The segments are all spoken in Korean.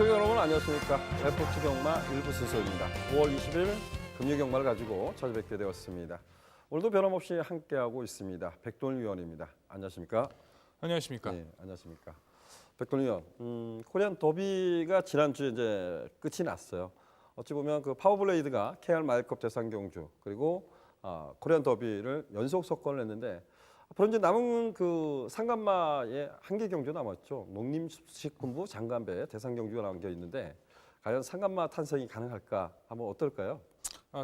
시청자 여러분 안녕하십니까. 스포츠 경마 일부 순서입니다. 5월 20일 금요 경마를 가지고 찾아뵙게 되었습니다. 오늘도 변함없이 함께하고 있습니다. 백돈 위원입니다. 안녕하십니까? 안녕하십니까? 네, 안녕하십니까? 백돈 위원, 코리안 더비가 지난주에 이제 끝이 났어요. 어찌 보면 그 파워블레이드가 KR 마일컵 대상 경주 그리고 코리안 더비를 연속 석권을 했는데 앞으로 이제 남은 그 상간마에 한 개 경주 남았죠. 농림축식본부 장간배 대상 경주가 남겨 있는데 과연 상간마 탄생이 가능할까? 한번 어떨까요?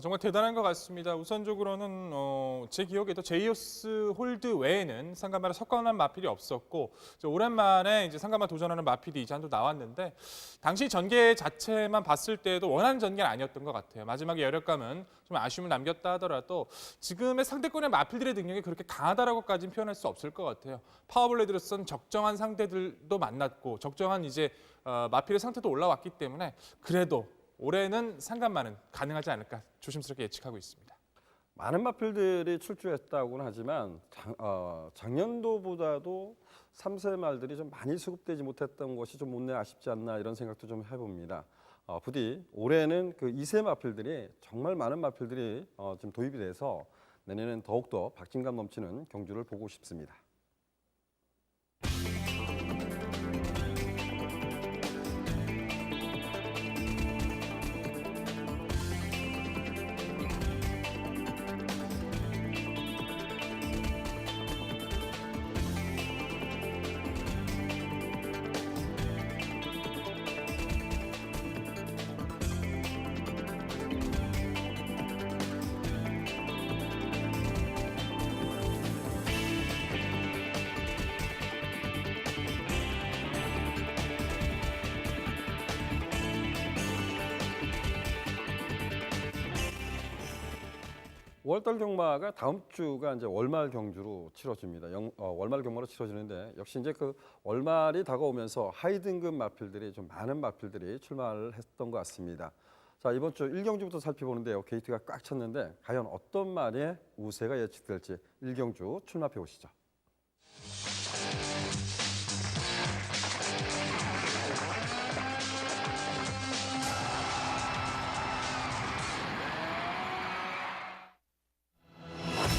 정말 대단한 것 같습니다. 우선적으로는 제 기억에도 제이오스 홀드 외에는 상간마를 석권한 마필이 없었고 오랜만에 이제 상간마 도전하는 마필이 이 잔도 나왔는데 당시 전개 자체만 봤을 때도 원하는 전개는 아니었던 것 같아요. 마지막에 여력감은 좀 아쉬움을 남겼다 하더라도 지금의 상대권의 마필들의 능력이 그렇게 강하다라고까지는 표현할 수 없을 것 같아요. 파워블레이드로서는 적정한 상대들도 만났고 적정한 이제 마필의 상태도 올라왔기 때문에 그래도 올해는 상간마는 가능하지 않을까 조심스럽게 예측하고 있습니다. 많은 마필들이 출주했다고는 하지만 작년도보다도 3세 말들이 좀 많이 수급되지 못했던 것이 좀 못내 아쉽지 않나 이런 생각도 좀 해봅니다. 부디 올해는 그 2세 마필들이 정말 많은 마필들이 좀 도입이 돼서 내년에는 더욱더 박진감 넘치는 경주를 보고 싶습니다. 월달 경마가 다음 주가 이제 월말 경주로 치러집니다. 월말 경마로 치러지는데 역시 이제 그 월말이 다가오면서 하위 등급 마필들이 좀 많은 마필들이 출마를 했던 것 같습니다. 자, 이번 주 1경주부터 살펴보는데요. 게이트가 꽉 찼는데 과연 어떤 말에 우세가 예측될지 1경주 출마해 보시죠.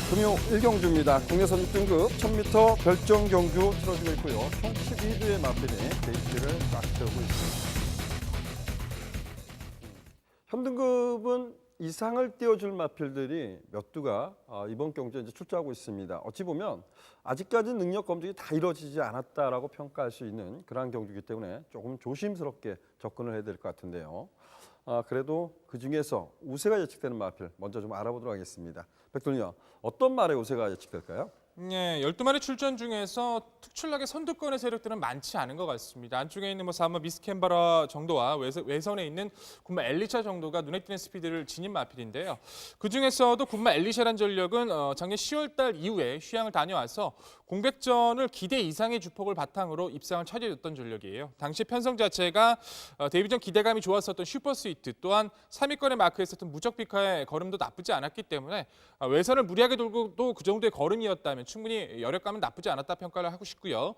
금요 1경주입니다. 국내 선수 등급 1000m 별정 경주 치러지고 있고요. 총 12두의 마필이 게이트를 꽉 채우고 있습니다. 현등급은 이상을 띄워줄 마필들이 몇 두가 이번 경주에 이제 출조하고 있습니다. 어찌 보면 아직까지 능력 검증이 다 이루어지지 않았다라고 평가할 수 있는 그러한 경주이기 때문에 조금 조심스럽게 접근을 해야 될 것 같은데요. 그래도 그 중에서 우세가 예측되는 마필 먼저 좀 알아보도록 하겠습니다. 백돈이요, 어떤 말에 우세가 예측될까요? 네, 12마리 출전 중에서 특출나게 선두권의 세력들은 많지 않은 것 같습니다. 안쪽에 있는 4번 미스캔버라 정도와 외선에 있는 군마 엘리샤 정도가 눈에 띄는 스피드를 지닌 마필인데요. 그중에서도 군마 엘리샤란 전력은 작년 10월 달 이후에 휴양을 다녀와서 공백전을 기대 이상의 주폭을 바탕으로 입상을 차지했던 전력이에요. 당시 편성 자체가 데뷔 전 기대감이 좋았었던 슈퍼스위트 또한 3위권에 마크했었던 무적비카의 걸음도 나쁘지 않았기 때문에 외선을 무리하게 돌고도 그 정도의 걸음이었다면 충분히 여력감은 나쁘지 않았다 평가를 하고 싶고요.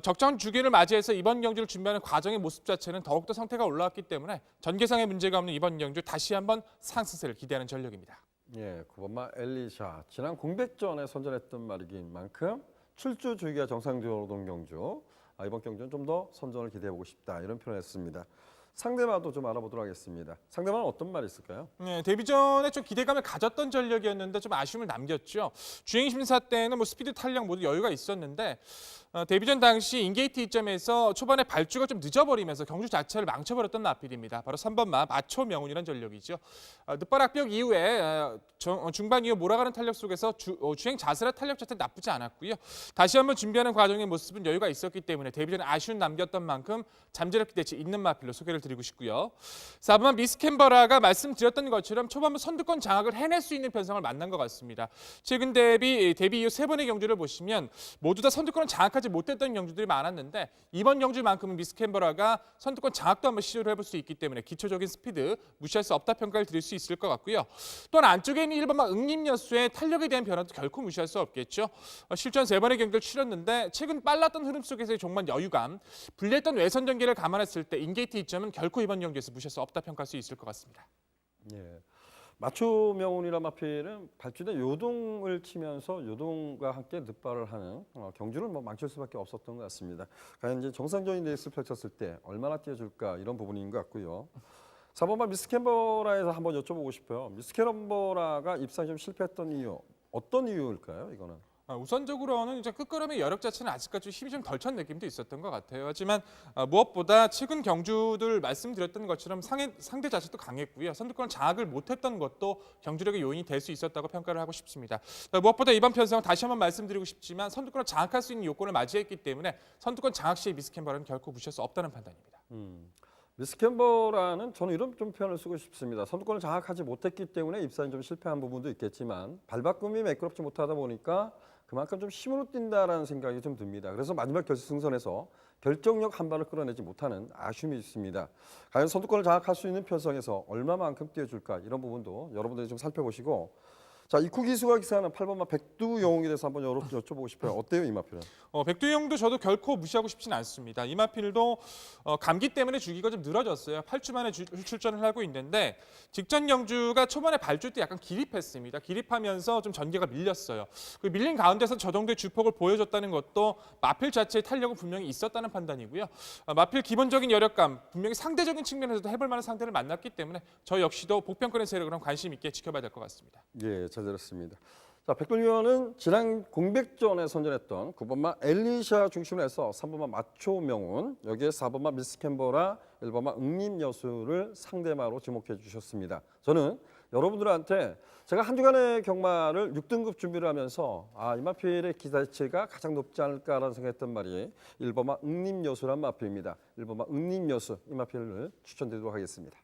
적정 주기를 맞이해서 이번 경주를 준비하는 과정의 모습 자체는 더욱더 상태가 올라왔기 때문에 전개상의 문제가 없는 이번 경주 다시 한번 상승세를 기대하는 전력입니다. 예, 9번마 엘리샤. 지난 공백전에 선전했던 말이긴 만큼 출주 주기가 정상적으로 동 경주. 이번 경주는 좀 더 선전을 기대해보고 싶다 이런 표현을 했습니다. 상대마도 좀 알아보도록 하겠습니다. 상대마는 어떤 말이 있을까요? 네, 데뷔 전에 좀 기대감을 가졌던 전력이었는데 좀 아쉬움을 남겼죠. 주행 심사 때는 스피드 탄력 모두 여유가 있었는데 데뷔 전 당시 인게이트 이점에서 초반에 발주가 좀 늦어버리면서 경주 자체를 망쳐버렸던 마필입니다. 바로 3번마 마초 명운이라는 전력이죠. 늦발악벽 이후에 중반 이후 몰아가는 탄력 속에서 주행 자세나 탄력 자체 나쁘지 않았고요. 다시 한번 준비하는 과정의 모습은 여유가 있었기 때문에 데뷔 전에 아쉬움 남겼던 만큼 잠재력 기대치 있는 마필로 소개를 드리고 싶고요. 4번마 미스캔버라가 말씀드렸던 것처럼 초반부 선두권 장악을 해낼 수 있는 편성을 만난 것 같습니다. 최근 데뷔 이후 3번의 경주를 보시면 모두 다 선두권을 장악하지 장악하지 못했던 경주들이 많았는데 이번 경주만큼은 미스 캔버라가 선두권 장악도 한번 시도를 해볼 수 있기 때문에 기초적인 스피드 무시할 수 없다 평가를 드릴 수 있을 것 같고요. 또한 안쪽에 있는 1번마 응림여수의 탄력에 대한 변화도 결코 무시할 수 없겠죠. 실전 3번의 경기를 치렀는데 최근 빨랐던 흐름 속에서의 종만 여유감, 불리했던 외선 전개를 감안했을 때 인게이트 이점은 결코 이번 경기에서 무시할 수 없다 평가할 수 있을 것 같습니다. 예. 마초 명운이란 마필은 발주된 요동을 치면서 요동과 함께 늑발을 하는 경주를 뭐 망칠 수밖에 없었던 것 같습니다. 과연 이제 정상적인 레이스를 펼쳤을 때 얼마나 뛰어줄까 이런 부분인 것 같고요. 4번마 미스 캔버라에서 한번 여쭤보고 싶어요. 미스 캔버라가 입상이 좀 실패했던 이유 어떤 이유일까요? 이거는? 우선적으로는 이제 끝걸음의 여력 자체는 아직까지 힘이 좀 덜 찬 느낌도 있었던 것 같아요. 하지만 무엇보다 최근 경주들 말씀드렸던 것처럼 상대 자체도 강했고요. 선두권 장악을 못했던 것도 경주력의 요인이 될 수 있었다고 평가를 하고 싶습니다. 무엇보다 이번 편성 다시 한번 말씀드리고 싶지만 선두권을 장악할 수 있는 요건을 맞이했기 때문에 선두권 장악 시의 미스 캔버라는 결코 무시할 수 없다는 판단입니다. 미스 캔버라는 저는 이런 좀 표현을 쓰고 싶습니다. 선두권을 장악하지 못했기 때문에 입상이 좀 실패한 부분도 있겠지만 발바꿈이 매끄럽지 못하다 보니까 그만큼 좀 힘으로 뛴다라는 생각이 좀 듭니다. 그래서 마지막 결승선에서 결정력 한 발을 끌어내지 못하는 아쉬움이 있습니다. 과연 선두권을 장악할 수 있는 편성에서 얼마만큼 뛰어줄까 이런 부분도 여러분들이 좀 살펴보시고 자, 이쿠 기수가 기사하는 8번마 백두영웅에 대해서 한번 여쭤보고 싶어요. 어때요, 이마필은? 백두영도 저도 결코 무시하고 싶지는 않습니다. 이마필도 감기 때문에 주기가 좀 늘어졌어요. 8주 만에 출전을 하고 있는데 직전 경주가 초반에 발주 때 약간 기립했습니다. 기립하면서 좀 전개가 밀렸어요. 그 밀린 가운데서 저 정도의 주폭을 보여줬다는 것도 마필 자체의 탄력은 분명히 있었다는 판단이고요. 마필 기본적인 여력감, 분명히 상대적인 측면에서도 해볼 만한 상대를 만났기 때문에 저 역시도 복병권의 세력을 관심 있게 지켜봐야 될 것 같습니다. 예, 잘 들었습니다. 자, 백돌위원은 지난 공백전에 선전했던 9번마 엘리샤 중심으로 해서 3번마 마초 명운, 여기에 4번마 미스 캔버라, 1번마 응림여수를 상대마로 지목해 주셨습니다. 저는 여러분들한테 제가 한 주간의 경마를 6등급 준비를 하면서 이마필의 기대치가 가장 높지 않을까라는 생각했던 말이 1번마 응림여수란 마필입니다. 1번마 응림여수 이 마필을 추천드리도록 하겠습니다.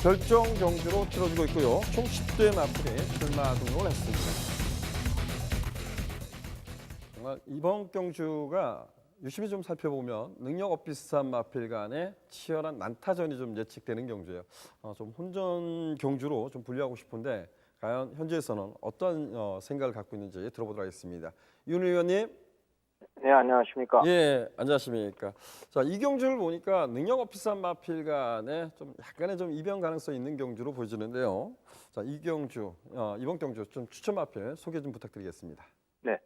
결정 경주로 치러지고 있고요. 총 10대 마필이 출마 등록을 했습니다. 정말 이번 경주가 유심히 좀 살펴보면 능력 엇비슷한 마필 간의 치열한 난타전이 좀 예측되는 경주예요. 좀 혼전 경주로 좀 분류하고 싶은데 과연 현지에서는 어떤 생각을 갖고 있는지 들어보도록 하겠습니다. 윤 의원님. 네, 안녕하십니까. 예, 안녕하십니까. 자, 이 경주를 보니까 능력 엇비슷한 마필 간에 좀 약간의 좀 이변 가능성이 있는 경주로 보여지는데요. 자, 이 경주, 이번 경주 좀 추천 마필 소개 좀 부탁드리겠습니다. 네,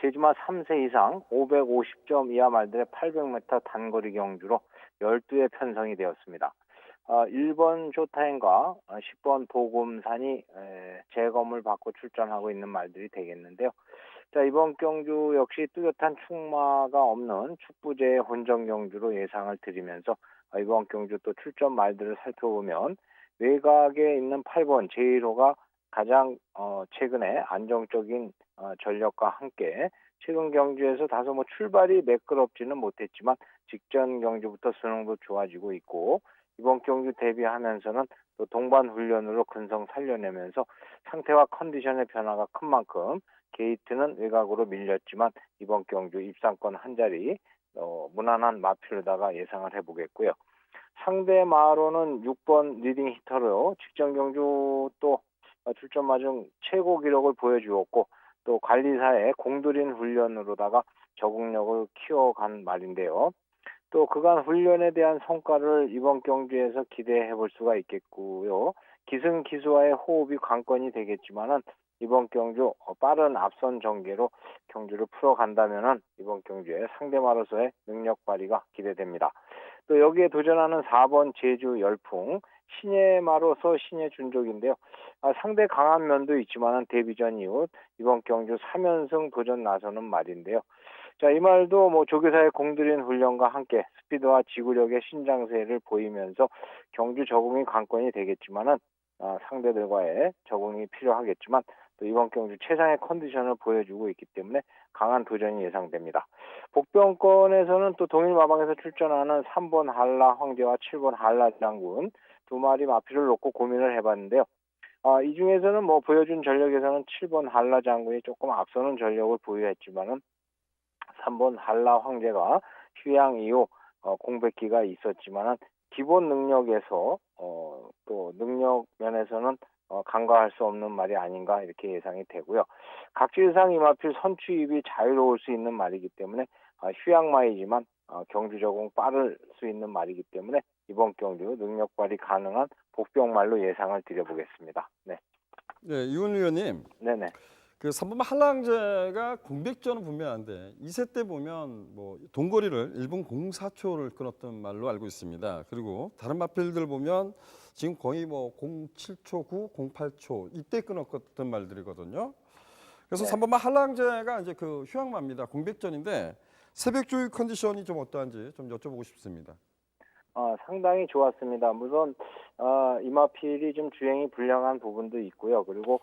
제주마 3세 이상 550점 이하 말들의 800m 단거리 경주로 12회 편성이 되었습니다. 1번 쇼타임과 10번 보금산이 재검을 받고 출전하고 있는 말들이 되겠는데요. 자, 이번 경주 역시 뚜렷한 축마가 없는 축부제의 혼전 경주로 예상을 드리면서 이번 경주 또 출전 말들을 살펴보면 외곽에 있는 8번 제1호가 가장 최근에 안정적인 전력과 함께 최근 경주에서 다소 출발이 매끄럽지는 못했지만 직전 경주부터 수능도 좋아지고 있고 이번 경주 대비하면서는 또 동반 훈련으로 근성 살려내면서 상태와 컨디션의 변화가 큰 만큼 게이트는 외곽으로 밀렸지만 이번 경주 입상권 한 자리 무난한 마필로다가 예상을 해보겠고요. 상대 마로는 6번 리딩 히터로 직전 경주 또 출전 마중 최고 기록을 보여주었고 또 관리사의 공들인 훈련으로다가 적응력을 키워간 말인데요. 또 그간 훈련에 대한 성과를 이번 경주에서 기대해 볼 수가 있겠고요. 기승기수와의 호흡이 관건이 되겠지만은 이번 경주 빠른 앞선 전개로 경주를 풀어간다면은 이번 경주에 상대마로서의 능력 발휘가 기대됩니다. 또 여기에 도전하는 4번 제주 열풍 신예마로서 신예 준족인데요. 상대 강한 면도 있지만은 데뷔전 이후 이번 경주 3연승 도전 나서는 말인데요. 자, 이 말도 조교사의 공들인 훈련과 함께 스피드와 지구력의 신장세를 보이면서 경주 적응이 관건이 되겠지만은 상대들과의 적응이 필요하겠지만 또 이번 경주 최상의 컨디션을 보여주고 있기 때문에 강한 도전이 예상됩니다. 복병권에서는 또 동일 마방에서 출전하는 3번 한라 황제와 7번 한라 장군 두 마리 마필을 놓고 고민을 해봤는데요. 이 중에서는 뭐 보여준 전력에서는 7번 한라 장군이 조금 앞서는 전력을 보유했지만은 3번 한라 황제가 휴양 이후 공백기가 있었지만은 기본 능력에서 또 능력 면에서는 간과할 수 없는 말이 아닌가 이렇게 예상이 되고요. 각질상 이마필 선취입이 자유로울 수 있는 말이기 때문에 휴양마이지만 경주 적응 빠를 수 있는 말이기 때문에 이번 경주 능력 발휘 가능한 복병말로 예상을 드려보겠습니다. 네. 네, 이훈 위원님. 네네. 그 3번 한라항제가 공백전은 분명한데 2세 때 보면 뭐 동거리를 1분 04초를 끊었던 말로 알고 있습니다. 그리고 다른 마필들 보면 지금 거의 뭐 07초 9, 08초 이때 끊었던 말들이거든요. 그래서 네. 3번만 한라항제가 이제 그 휴양마입니다. 공백전인데 새벽 조기 컨디션이 좀 어떠한지 좀 여쭤보고 싶습니다. 상당히 좋았습니다. 물론 이마필이 좀 주행이 불량한 부분도 있고요. 그리고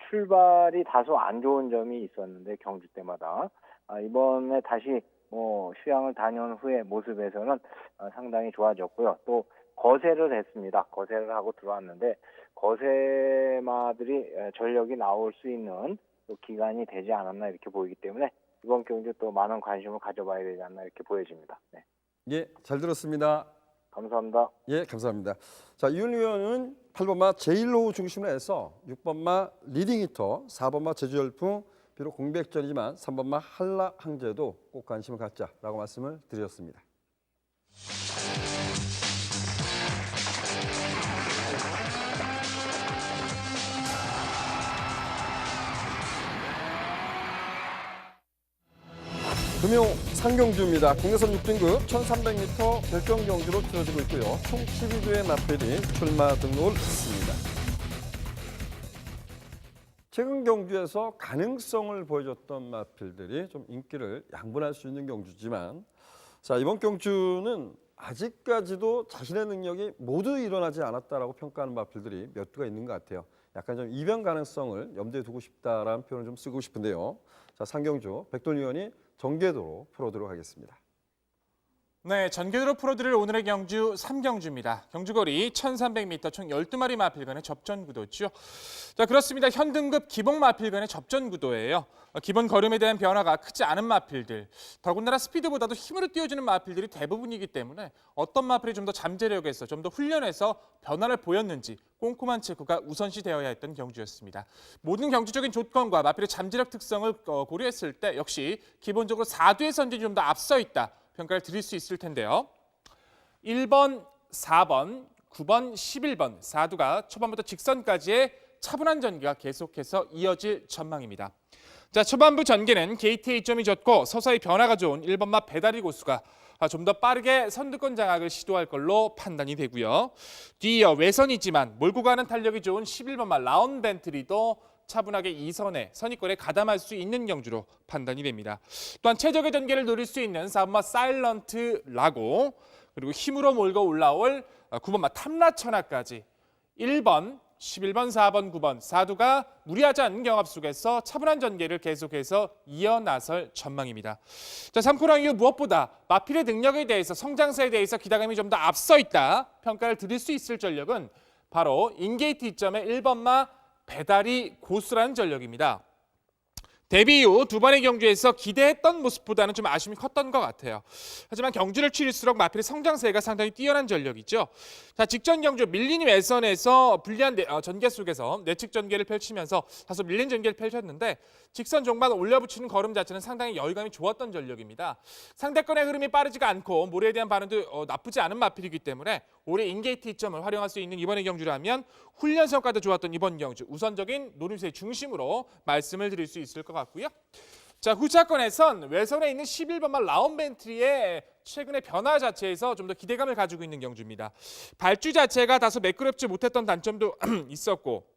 출발이 다소 안 좋은 점이 있었는데 경주 때마다 이번에 다시 휴양을 다녀온 후의 모습에서는 상당히 좋아졌고요. 또 거세를 했습니다. 거세를 하고 들어왔는데 거세마들이 전력이 나올 수 있는 또 기간이 되지 않았나 이렇게 보이기 때문에 이번 경주 또 많은 관심을 가져봐야 되지 않나 이렇게 보여집니다. 네. 예, 잘 들었습니다. 감사합니다. 예, 감사합니다. 자, 이훈 의원은 8번마 제일로우 중심으로 해서 6번마 리딩히터, 4번마 제주열풍, 비록 공백전이지만 3번마 한라항제도 꼭 관심을 갖자라고 말씀을 드렸습니다. 금요 상경주입니다. 국내선 6등급 1300m 결정 경주로 치러지고 있고요. 총 12조의 마필이 출마 등록을 했습니다. 최근 경주에서 가능성을 보여줬던 마필들이 좀 인기를 양분할 수 있는 경주지만 자, 이번 경주는 아직까지도 자신의 능력이 모두 일어나지 않았다라고 평가하는 마필들이 몇 두가 있는 것 같아요. 약간 좀 이변 가능성을 염두에 두고 싶다라는 표현을 좀 쓰고 싶은데요. 자, 상경주 백돌 위원이 전개도로 풀어드리도록 하겠습니다. 네, 전개도로 풀어드릴 오늘의 경주 3경주입니다. 경주거리 1300m 총 12마리 마필간의 접전 구도죠. 자, 그렇습니다. 현등급 기본 마필간의 접전 구도예요. 기본 걸음에 대한 변화가 크지 않은 마필들, 더군다나 스피드보다도 힘으로 뛰어주는 마필들이 대부분이기 때문에 어떤 마필이 좀 더 잠재력에서 좀 더 훈련해서 변화를 보였는지 꼼꼼한 체크가 우선시되어야 했던 경주였습니다. 모든 경주적인 조건과 마필의 잠재력 특성을 고려했을 때 역시 기본적으로 4두의 선진이 좀 더 앞서 있다. 평가를 드릴 수 있을 텐데요. 1번, 4번, 9번, 11번 4두가 초반부터 직선까지의 차분한 전개가 계속해서 이어질 전망입니다. 자, 초반부 전개는 게이트의 이점이 졌고 서서히 변화가 좋은 1번마 배다리 고수가 좀 더 빠르게 선두권 장악을 시도할 걸로 판단이 되고요. 뒤이어 외선이지만 몰고 가는 탄력이 좋은 11번마 라운 벤트리도 차분하게 2선에 선의권에 가담할 수 있는 경주로 판단이 됩니다. 또한 최적의 전개를 노릴 수 있는 4번마 사일런트 라고 그리고 힘으로 몰고 올라올 9번마 탐라천하까지 1번, 11번, 4번, 9번 4두가 무리하지 않은 경합 속에서 차분한 전개를 계속해서 이어나설 전망입니다. 자, 3코너 이후 무엇보다 마필의 능력에 대해서 성장세에 대해서 기대감이 좀 더 앞서 있다 평가를 드릴 수 있을 전력은 바로 인게이트 이점의 1번마 배다리 고수라는 전력입니다. 데뷔 이후 두 번의 경주에서 기대했던 모습보다는 좀 아쉬움이 컸던 것 같아요. 하지만 경주를 치를수록 마필의 성장세가 상당히 뛰어난 전력이죠. 자, 직전 경주 밀린 외선에서 불리한 전개 속에서 내측 전개를 펼치면서 다소 밀린 전개를 펼쳤는데 직선 종반 올려붙이는 걸음 자체는 상당히 여유감이 좋았던 전력입니다. 상대권의 흐름이 빠르지가 않고 모래에 대한 반응도 나쁘지 않은 마필이기 때문에 올해 인게이트 이점을 활용할 수 있는 이번의 경주라면 훈련 성과도 좋았던 이번 경주 우선적인 노림수의 중심으로 말씀을 드릴 수 있을 것 같고요. 자, 후차권에선 외선에 있는 11번마 라운 벤트리의 최근의 변화 자체에서 좀 더 기대감을 가지고 있는 경주입니다. 발주 자체가 다소 매끄럽지 못했던 단점도 있었고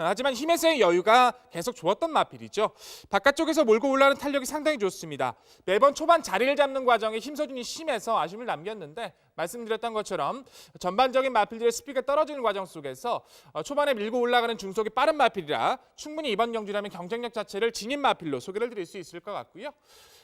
하지만 힘에서의 여유가 계속 좋았던 마필이죠. 바깥쪽에서 몰고 올라가는 탄력이 상당히 좋습니다. 매번 초반 자리를 잡는 과정에 힘서준이 심해서 아쉬움을 남겼는데 말씀드렸던 것처럼 전반적인 마필들의 스피드가 떨어지는 과정 속에서 초반에 밀고 올라가는 중속이 빠른 마필이라 충분히 이번 경주라면 경쟁력 자체를 진입 마필로 소개를 드릴 수 있을 것 같고요.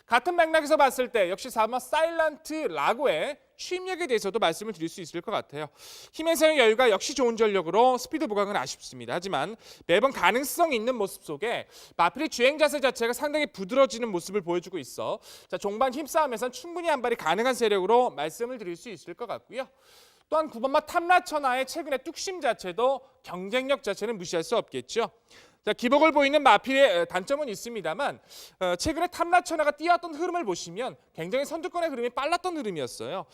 같은 맥락에서 봤을 때 역시 4번 사일런트 라고의 취임력에 대해서도 말씀을 드릴 수 있을 것 같아요. 힘에서의 여유가 역시 좋은 전력으로 스피드 부각은 아쉽습니다. 하지만 매번 가능성 있는 모습 속에 마필의 주행 자세 자체가 상당히 부드러워지는 모습을 보여주고 있어 자, 종반 힘싸움에선 충분히 한 발이 가능한 세력으로 말씀을 드릴 수 있을 것 같고요. 또한 9번마 탐라천하의 최근의 뚝심 자체도 경쟁력 자체는 무시할 수 없겠죠. 자, 기복을 보이는 마필의 단점은 있습니다만 최근에 탐라천하가 뛰어왔던 흐름을 보시면 굉장히 선두권의 흐름이 빨랐던 흐름이었어요.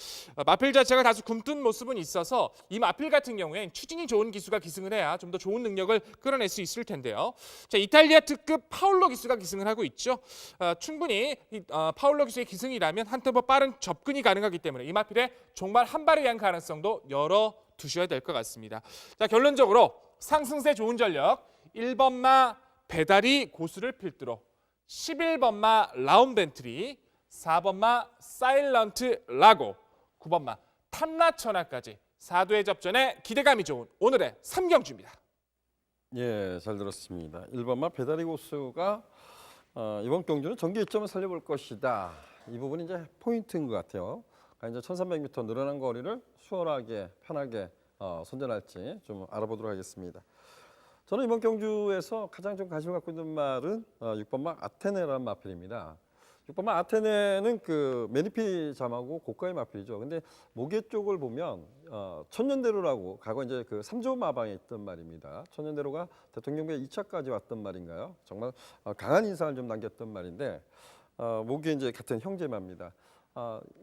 마필 자체가 다소 굼뜬 모습은 있어서 이 마필 같은 경우엔 추진이 좋은 기수가 기승을 해야 좀 더 좋은 능력을 끌어낼 수 있을 텐데요. 자, 이탈리아 특급 파울로 기수가 기승을 하고 있죠. 충분히 파울로 기수의 기승이라면 한 템포 빠른 접근이 가능하기 때문에 이 마필의 종발 한 발에 의한 가능성도 열어두셔야 될 것 같습니다. 자, 결론적으로 상승세 좋은 전력 1번마 배다리 고수를 필두로 11번마 라운벤트리, 4번마 사일런트 라고, 9번마 탐라천하까지 4두의 접전에 기대감이 좋은 오늘의 3경주입니다. 예, 잘 들었습니다. 1번마 배다리 고수가 이번 경주는 전기 1점을 살려볼 것이다. 이 부분이 이제 포인트인 것 같아요. 이제 1300m 늘어난 거리를 수월하게 편하게 선전할지 좀 알아보도록 하겠습니다. 저는 이번 경주에서 가장 좀 관심을 갖고 있는 말은 6번마 아테네라는 마필입니다. 6번마 아테네는 그 매니피 잠하고 고가의 마필이죠. 근데 모계 쪽을 보면 천년대로라고 과거 이제 그 3조 마방에 있던 말입니다. 천년대로가 대통령배 2차까지 왔던 말인가요? 정말 강한 인상을 좀 남겼던 말인데 모계 이제 같은 형제마입니다.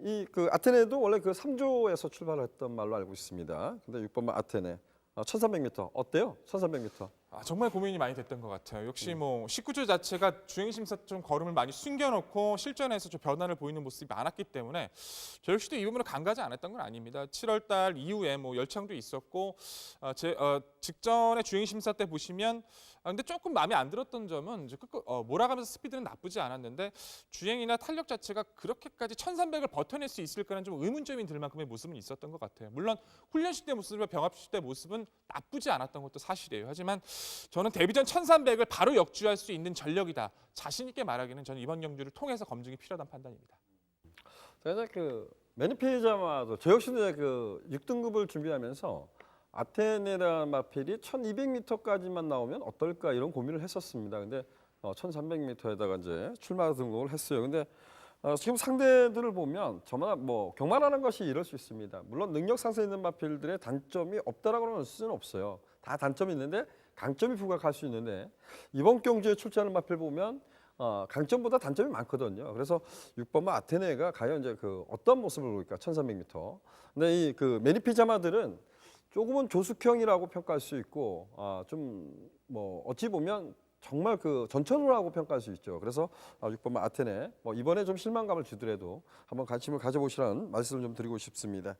이 그 아테네도 원래 그 3조에서 출발했던 말로 알고 있습니다. 근데 6번마 아테네 1300m 어때요? 1300m. 정말 고민이 많이 됐던 것 같아요. 역시 뭐 19조 자체가 주행심사 좀 걸음을 많이 숨겨놓고 실전에서 좀 변화를 보이는 모습이 많았기 때문에 저 역시도 이 부분을 간과하지 않았던 건 아닙니다. 7월달 이후에 뭐 열창도 있었고 직전에 주행심사 때 보시면 근데 조금 마음에 안 들었던 점은 이제 몰아가면서 스피드는 나쁘지 않았는데 주행이나 탄력 자체가 그렇게까지 1300을 버텨낼 수 있을까는 좀 의문점이 들 만큼의 모습은 있었던 것 같아요. 물론 훈련식 때 모습과 병합식 때 모습은 나쁘지 않았던 것도 사실이에요. 하지만 저는 데뷔전 1300을 바로 역주할 수 있는 전력이다. 자신 있게 말하기는 저는 이번 경주를 통해서 검증이 필요하다는 판단입니다. 제가 그 매니피자마도 저 역시도 그 6등급을 준비하면서 아테네라는 마필이 1200m까지만 나오면 어떨까 이런 고민을 했었습니다. 근데 1300m에다가 이제 출마 등록을 했어요. 근데 지금 상대들을 보면 저마다 뭐 경만하는 것이 이럴 수 있습니다. 물론 능력 상승 있는 마필들의 단점이 없다라고는 할 수는 없어요. 다 단점이 있는데 강점이 부각할 수 있는데 이번 경주에 출전하는 마필 보면 강점보다 단점이 많거든요. 그래서 6번마 아테네가 과연 이제 그 어떤 모습을 보일까 1300m. 근데 이 그 매니피자마들은 조금은 조숙형이라고 평가할 수 있고 좀 뭐 어찌 보면 정말 그 전천후라고 평가할 수 있죠. 그래서 6번마 아테네 뭐 이번에 좀 실망감을 주더라도 한번 관심을 가져보시라는 말씀을 좀 드리고 싶습니다.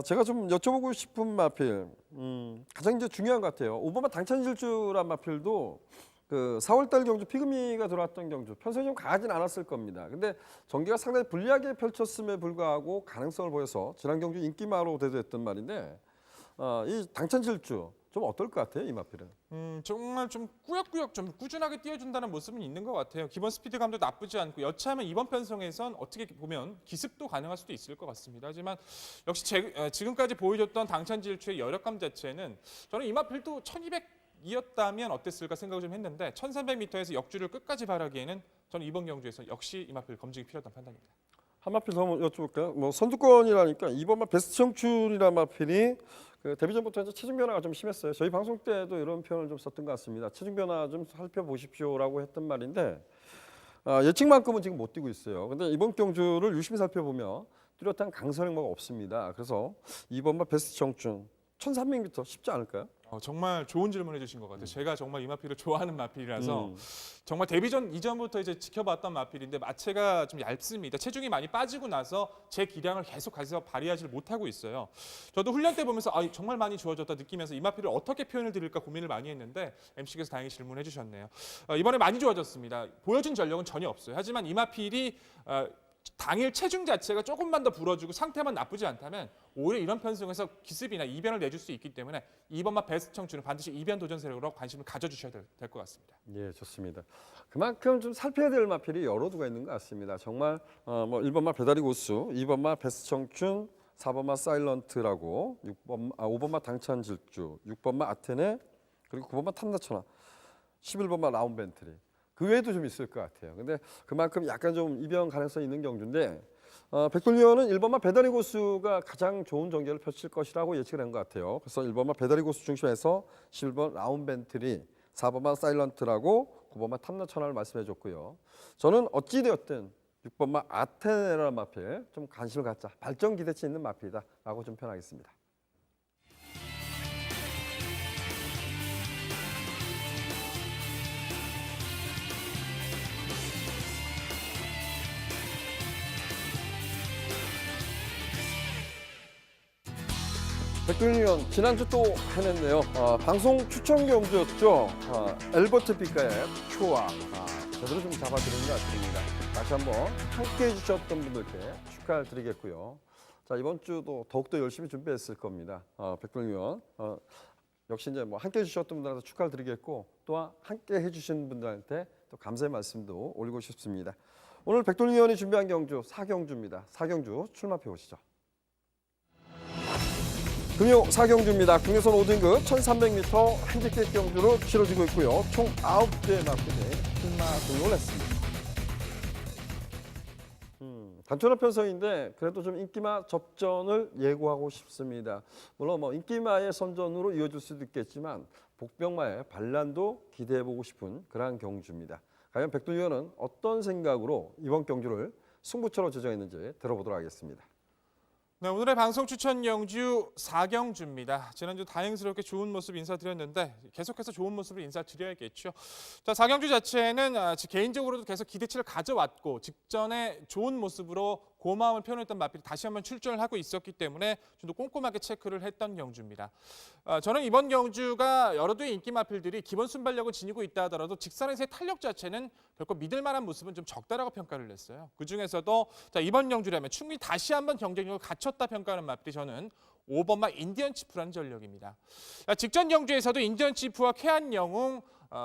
제가 좀 여쭤보고 싶은 마필 가장 이제 중요한 것 같아요. 5번마 당찬질주란 마필도 그 4월달 경주 피그미가 들어왔던 경주 편성이 좀 강하진 않았을 겁니다. 근데 전기가 상당히 불리하게 펼쳤음에 불구하고 가능성을 보여서 지난 경주 인기마로 대두했던 말인데 이 당찬질주 좀 어떨 것 같아요, 이 마필은? 정말 좀 꾸역꾸역 좀 꾸준하게 뛰어준다는 모습은 있는 것 같아요. 기본 스피드감도 나쁘지 않고 여차하면 이번 편성에선 어떻게 보면 기습도 가능할 수도 있을 것 같습니다. 하지만 역시 지금까지 보여줬던 당찬질주의 여력감 자체는 저는 이 마필도 1200이었다면 어땠을까 생각을 좀 했는데 1300m에서 역주를 끝까지 바라기에는 저는 이번 경주에서 역시 이 마필 검증이 필요하다는 판단입니다. 한 마필 더 여쭤볼까요? 뭐 선두권이라니까 이번만 베스트 청춘이라는 마필이 그 데뷔전부터 이제 체중 변화가 좀 심했어요. 저희 방송 때도 이런 표현을 좀 썼던 것 같습니다. 체중 변화 좀 살펴보십시오라고 했던 말인데 예측만큼은 지금 못 뛰고 있어요. 근데 이번 경주를 유심히 살펴보면 뚜렷한 강설 행보가 없습니다. 그래서 이번만 베스트 청춘 1300m 쉽지 않을까요? 정말 좋은 질문 해주신 것 같아요. 제가 정말 이 마필을 좋아하는 마필이라서 정말 데뷔전 이전부터 이제 지켜봤던 마필인데 마체가 좀 얇습니다. 체중이 많이 빠지고 나서 제 기량을 계속 가서 발휘하지 못하고 있어요. 저도 훈련 때 보면서 정말 많이 좋아졌다 느끼면서 이 마필을 어떻게 표현을 드릴까 고민을 많이 했는데 MC께서 다행히 질문해 주셨네요. 이번에 많이 좋아졌습니다. 보여준 전력은 전혀 없어요. 하지만 이 마필이 당일 체중 자체가 조금만 더 불어주고 상태만 나쁘지 않다면 오히려 이런 편성에서 기습이나 이변을 내줄 수 있기 때문에 이번 마 베스트 청춘은 반드시 이변 도전 세력으로 관심을 가져주셔야 될 것 같습니다. 예, 좋습니다. 그만큼 좀 살펴야 될 마필이 여러 두가 있는 것 같습니다. 정말 뭐 1번마 배다리 고수, 2번마 베스트 청춘, 4번마 사일런트라고 5번마 당찬 질주, 6번마 아테네, 그리고 9번마 탐나천하, 11번마 라운 벤트리. 그 외에도 좀 있을 것 같아요. 근데 그만큼 약간 좀 이변 가능성이 있는 경주인데 백돌리언은 1번마 배다리 고수가 가장 좋은 전개를 펼칠 것이라고 예측을 한 것 같아요. 그래서 1번마 배다리 고수 중심에서 11번 라운 벤트리, 4번마 사일런트라고 9번마 탐나천하를 말씀해 줬고요. 저는 어찌되었든 6번마 아테네라는 마필 좀 관심을 갖자. 발전 기대치 있는 마필이다라고 좀 표현하겠습니다. 백돌리언 지난주 또 해냈네요. 방송 추천 경주였죠. 엘버트 피카의 초아 제대로 좀 잡아드린 것 같습니다. 다시 한번 함께 해주셨던 분들께 축하를 드리겠고요. 자, 이번 주도 더욱더 열심히 준비했을 겁니다. 백돌리언 역시 이제 뭐 함께 해주셨던 분들한테 축하를 드리겠고 또한 함께 해주신 분들한테 또 감사의 말씀도 올리고 싶습니다. 오늘 백돌리언이 준비한 경주 4경주입니다. 4경주 출마표 보시죠. 금요 4경주입니다. 국내선 5등급 1300m 핸디캡 경주로 치러지고 있고요. 총 9대의 마필이 출마 등록을 했습니다. 단촐한 편성인데 그래도 좀 인기마 접전을 예고하고 싶습니다. 물론 뭐 인기마의 선전으로 이어질 수도 있겠지만 복병마의 반란도 기대해보고 싶은 그러한 경주입니다. 과연 백두위원은 어떤 생각으로 이번 경주를 승부처로 제정했는지 들어보도록 하겠습니다. 네, 오늘의 방송 추천 경주 4경주입니다. 지난주 다행스럽게 좋은 모습 인사드렸는데 계속해서 좋은 모습을 인사드려야겠죠. 자, 4경주 자체는 개인적으로도 계속 기대치를 가져왔고 직전에 좋은 모습으로 고마움을 표현했던 마필이 다시 한번 출전을 하고 있었기 때문에 좀 더 꼼꼼하게 체크를 했던 경주입니다. 저는 이번 경주가 여러 두의 인기 마필들이 기본 순발력을 지니고 있다 하더라도 직선에서의 탄력 자체는 결코 믿을 만한 모습은 좀 적다라고 평가를 했어요. 그중에서도 이번 경주라면 충분히 다시 한번 경쟁력을 갖췄다 평가하는 마필이 저는 5번마 인디언 치프라는 전력입니다. 직전 경주에서도 인디언 치프와 쾌한 영웅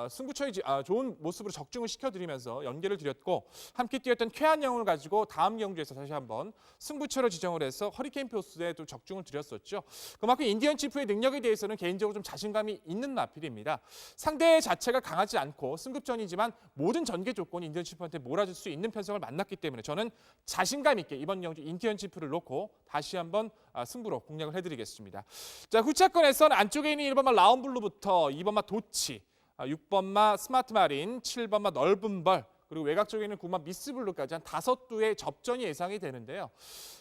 승부처의 좋은 모습으로 적중을 시켜드리면서 연계를 드렸고 함께 뛰었던 쾌한 영웅을 가지고 다음 경주에서 다시 한번 승부처로 지정을 해서 허리케인 포스에 또 적중을 드렸었죠. 그만큼 인디언 치프의 능력에 대해서는 개인적으로 좀 자신감이 있는 마필입니다. 상대 자체가 강하지 않고 승급전이지만 모든 전개 조건이 인디언 치프한테 몰아줄 수 있는 편성을 만났기 때문에 저는 자신감 있게 이번 경주 인디언 치프를 놓고 다시 한번 승부로 공략을 해드리겠습니다. 자, 후차권에서는 안쪽에 있는 1번마 라운블루부터 2번마 도치, 6번마 스마트 마린, 7번마 넓은 벌, 그리고 외곽 쪽에 있는 9번마 미스블루까지 한 5두의 접전이 예상이 되는데요.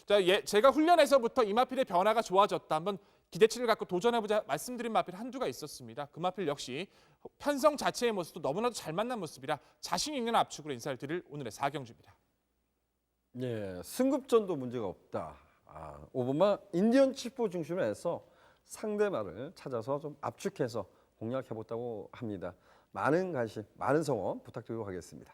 자, 제가 훈련에서부터 이 마필의 변화가 좋아졌다. 한번 기대치를 갖고 도전해보자 말씀드린 마필 한두가 있었습니다. 그 마필 역시 편성 자체의 모습도 너무나도 잘 만난 모습이라 자신 있는 압축으로 인사를 드릴 오늘의 4경주입니다. 예, 승급전도 문제가 없다. 5번마 인디언 치프 중심으로 해서 상대마를 찾아서 좀 압축해서 공략해봤다고 합니다. 많은 관심, 많은 성원 부탁드리도록 하겠습니다.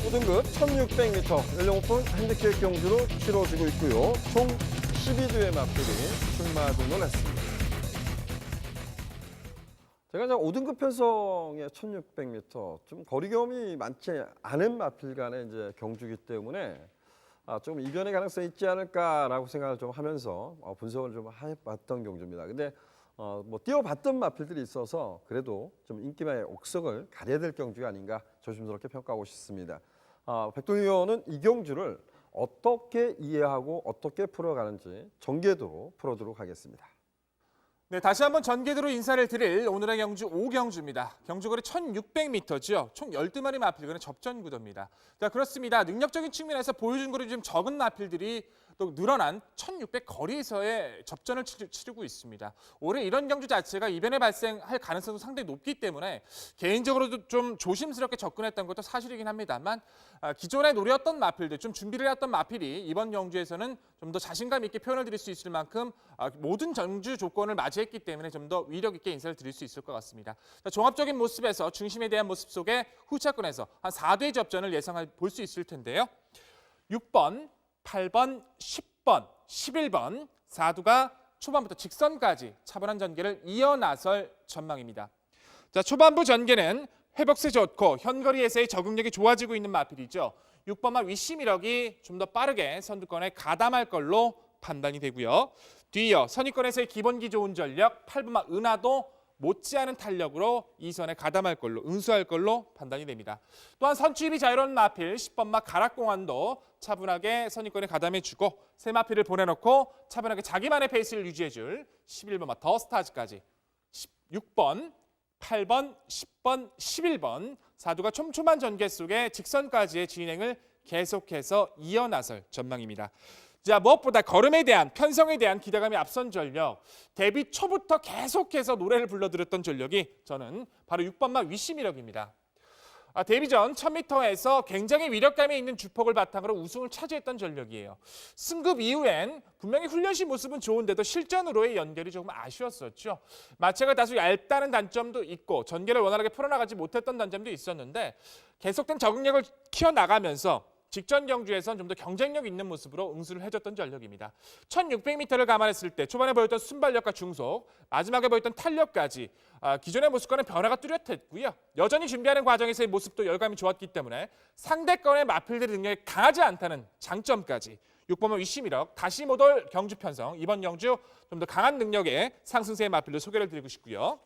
고등급 1600m 연령 오픈 핸디캡 경주로 치러지고 있고요. 총 12두의 마필이 출마 등록을 했습니다. 제가 5등급 편성의 1600m 좀 거리 경험이 많지 않은 마필 간의 이제 경주이기 때문에 좀 이변의 가능성이 있지 않을까라고 생각을 좀 하면서 분석을 좀 해봤던 경주입니다. 근데 뭐 뛰어봤던 마필들이 있어서 그래도 좀 인기마의 옥석을 가려야 될 경주가 아닌가 조심스럽게 평가하고 싶습니다. 백동위원은 이 경주를 어떻게 이해하고 어떻게 풀어가는지 전개도로 풀어도록 하겠습니다. 네, 다시 한번 전개도로 인사를 드릴 오늘의 경주 5경주입니다. 경주거리 1600m죠. 총 12마리 마필간의 접전 구도입니다. 자, 그렇습니다. 능력적인 측면에서 보여준 거리 좀 적은 마필들이 또 늘어난 1600 거리에서의 접전을 치르고 있습니다. 올해 이런 경주 자체가 이변에 발생할 가능성도 상당히 높기 때문에 개인적으로도 좀 조심스럽게 접근했던 것도 사실이긴 합니다만 기존에 노렸던 마필들, 좀 준비를 해왔던 마필이 이번 경주에서는 좀 더 자신감 있게 표현을 드릴 수 있을 만큼 모든 경주 조건을 맞이했기 때문에 좀 더 위력 있게 인사를 드릴 수 있을 것 같습니다. 자, 종합적인 모습에서 중심에 대한 모습 속에 후차권에서 한 4대 접전을 볼 수 있을 텐데요. 6번, 8번, 10번, 11번 4두가 초반부터 직선까지 차분한 전개를 이어나설 전망입니다. 자, 초반부 전개는 회복세 좋고 현거리에서의 적응력이 좋아지고 있는 마필이죠. 6번마 위시미력이 좀 더 빠르게 선두권에 가담할 걸로 판단이 되고요. 뒤이어 선위권에서의 기본기 좋은 전력 8번마 은하도 못지않은 탄력으로 2선에 가담할 걸로, 응수할 걸로 판단이 됩니다. 또한 선취입이 자유로운 마필 10번마 가락공원도 차분하게 선입권에 가담해주고 세 마필을 보내놓고 차분하게 자기만의 페이스를 유지해줄 11번마 더스타즈까지 6번, 8번, 10번, 11번 4두가 촘촘한 전개 속에 직선까지의 진행을 계속해서 이어나설 전망입니다. 자, 무엇보다 걸음에 대한, 편성에 대한 기대감이 앞선 전력, 데뷔 초부터 계속해서 노래를 불러드렸던 전력이 저는 바로 6번마 위시미력입니다. 데뷔 전 1000m에서 굉장히 위력감이 있는 주폭을 바탕으로 우승을 차지했던 전력이에요. 승급 이후엔 분명히 훈련시 모습은 좋은데도 실전으로의 연결이 조금 아쉬웠었죠. 마체가 다소 얇다는 단점도 있고 전개를 원활하게 풀어나가지 못했던 단점도 있었는데 계속된 적응력을 키워나가면서 직전 경주에선 좀 더 경쟁력 있는 모습으로 응수를 해줬던 전력입니다. 1600m를 감안했을 때 초반에 보였던 순발력과 중속, 마지막에 보였던 탄력까지 기존의 모습과는 변화가 뚜렷했고요. 여전히 준비하는 과정에서의 모습도 열감이 좋았기 때문에 상대권의 마필들의 능력이 강하지 않다는 장점까지 6번마 위시미력, 다시 못 올 경주 편성, 이번 경주 좀 더 강한 능력의 상승세의 마필을 소개를 드리고 싶고요.